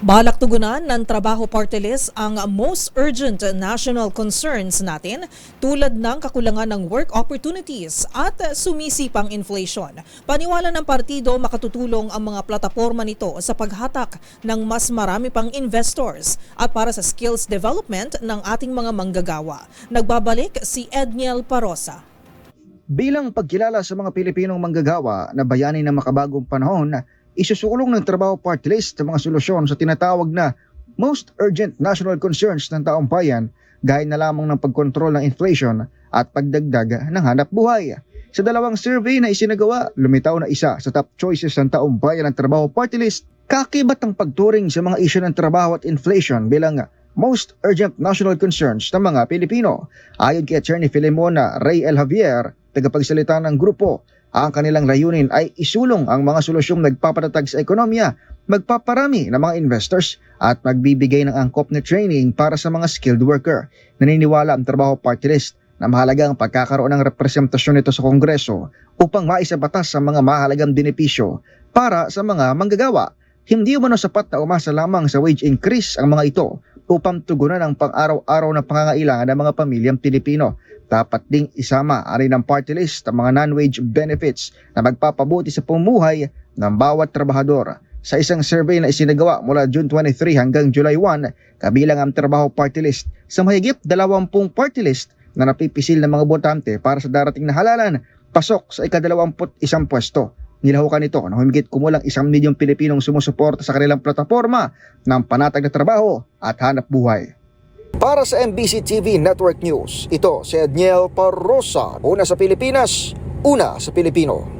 Balak tugunan ng Trabaho Party List ang most urgent national concerns natin tulad ng kakulangan ng work opportunities at sumisipang inflation. Paniwala ng partido makatutulong ang mga plataporma nito sa paghatak ng mas marami pang investors at para sa skills development ng ating mga manggagawa. Nagbabalik si Edniel Parosa. Bilang pagkilala sa mga Pilipinong manggagawa na bayani ng makabagong panahon, isusulong ng Trabaho Party List ang mga solusyon sa tinatawag na most urgent national concerns ng taong bayan, gaya na lamang ng pagkontrol ng inflation at pagdagdag ng hanap buhay. Sa dalawang survey na isinagawa, lumitaw na isa sa top choices ng taong bayan ng Trabaho Party List, kakibat ang pagturing sa mga isyu ng trabaho at inflation bilang most urgent national concerns ng mga Pilipino. Ayon kay Attorney Filemona Rey L. Javier, tagapagsalita ng grupo, ang kanilang layunin ay isulong ang mga solusyong nagpapatatag sa ekonomiya, magpaparami ng mga investors at magbibigay ng angkop na training para sa mga skilled worker. Naniniwala ang Trabaho Party List na mahalaga ang pagkakaroon ng representasyon nito sa Kongreso upang maisabatas ang mga mahalagang benepisyo para sa mga manggagawa. Hindi umano sapat na umasa lamang sa wage increase ang mga ito upang tugunan ang pang-araw-araw na pangangailangan ng mga pamilyang Pilipino. Dapat ding isama rin ng party list ang mga non-wage benefits na magpapabuti sa pamumuhay ng bawat trabahador. Sa isang survey na isinagawa mula June 23 hanggang July 1, kabilang ang Trabaho Party List sa mahigit 20 party list na napipisil ng mga botante para sa darating na halalan, pasok sa ika-21 pwesto. Nilahukan ito na humigit kumulang 1 milyong Pilipinong sumusuporta sa kanilang plataforma ng panatag na trabaho at hanap buhay. Para sa MBC TV Network News, ito si Edniel Parosa. Una sa Pilipinas, una sa Pilipino.